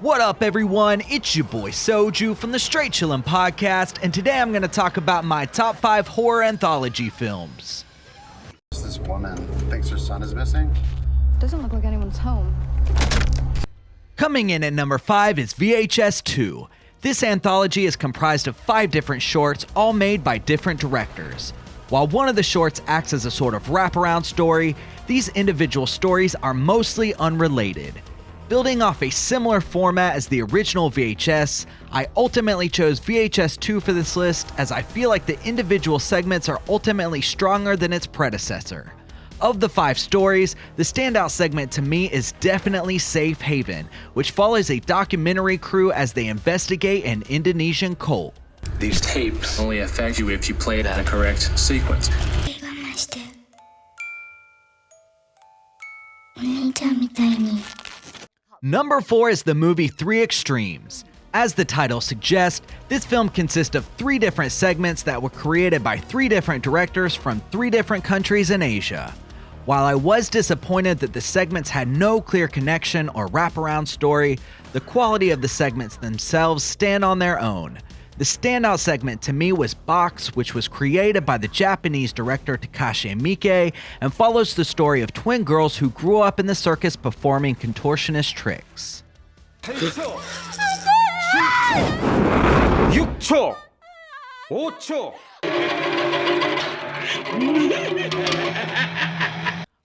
What up, everyone? It's your boy Soju from the Straight Chillin' Podcast, and today I'm going to talk about my top 5 horror anthology films. This woman thinks her son is missing. Doesn't look like anyone's home. Coming in at number 5 is VHS 2. This anthology is comprised of 5 different shorts, all made by different directors. While one of the shorts acts as a sort of wraparound story, these individual stories are mostly unrelated. Building off a similar format as the original VHS, I ultimately chose VHS 2 for this list as I feel like the individual segments are ultimately stronger than its predecessor. Of the 5 stories, the standout segment to me is definitely Safe Haven, which follows a documentary crew as they investigate an Indonesian cult. These tapes only affect you if you play it in the correct sequence. Number 4 is the movie 3 Extremes. As the title suggests, this film consists of 3 different segments that were created by 3 different directors from 3 different countries in Asia. While I was disappointed that the segments had no clear connection or wraparound story, the quality of the segments themselves stand on their own. The standout segment to me was Box, which was created by the Japanese director Takashi Miike and follows the story of twin girls who grew up in the circus performing contortionist tricks. 6초 5초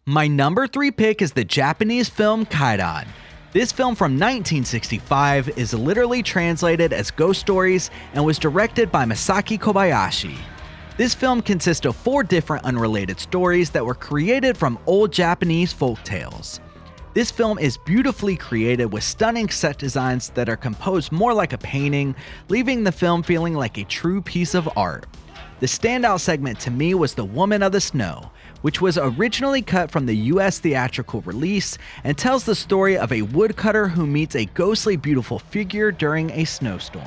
My number 3 pick is the Japanese film Kaido. This film from 1965 is literally translated as Ghost Stories and was directed by Masaki Kobayashi. This film consists of 4 different unrelated stories that were created from old Japanese folktales. This film is beautifully created with stunning set designs that are composed more like a painting, leaving the film feeling like a true piece of art. The standout segment to me was The Woman of the Snow, which was originally cut from the US theatrical release and tells the story of a woodcutter who meets a ghostly beautiful figure during a snowstorm.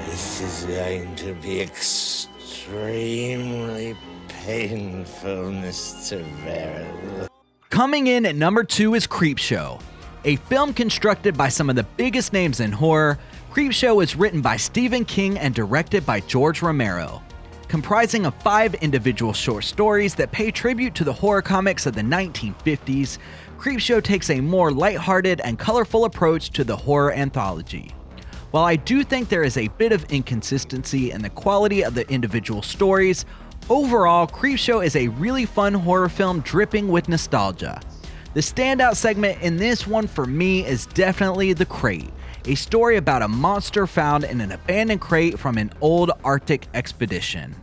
This is going to be extremely painful, Mr. Verrill. Coming in at number 2 is Creepshow. A film constructed by some of the biggest names in horror, Creepshow is written by Stephen King and directed by George Romero. Comprising of 5 individual short stories that pay tribute to the horror comics of the 1950s, Creepshow takes a more lighthearted and colorful approach to the horror anthology. While I do think there is a bit of inconsistency in the quality of the individual stories, overall, Creepshow is a really fun horror film dripping with nostalgia. The standout segment in this one for me is definitely The Crate, a story about a monster found in an abandoned crate from an old Arctic expedition.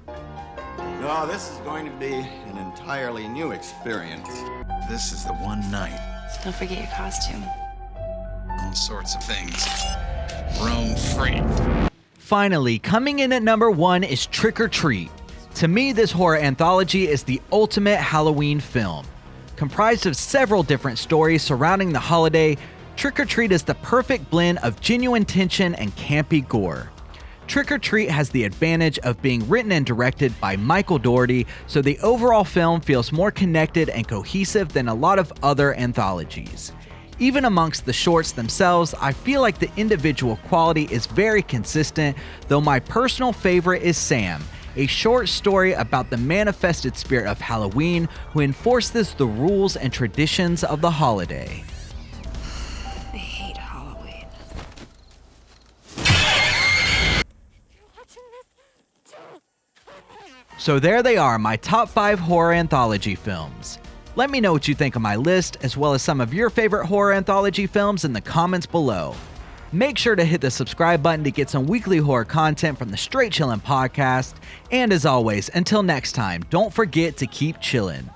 No, this is going to be an entirely new experience. This is the one night. Don't forget your costume. All sorts of things. Roam free. Finally, coming in at number 1 is Trick or Treat. To me, this horror anthology is the ultimate Halloween film. Comprised of several different stories surrounding the holiday, Trick or Treat is the perfect blend of genuine tension and campy gore. Trick or Treat has the advantage of being written and directed by Michael Dougherty, so the overall film feels more connected and cohesive than a lot of other anthologies. Even amongst the shorts themselves, I feel like the individual quality is very consistent, though my personal favorite is Sam, a short story about the manifested spirit of Halloween who enforces the rules and traditions of the holiday. I hate Halloween. So there they are, my top 5 horror anthology films. Let me know what you think of my list, as well as some of your favorite horror anthology films in the comments below. Make sure to hit the subscribe button to get some weekly horror content from the Straight Chillin' Podcast. And as always, until next time, don't forget to keep chillin'.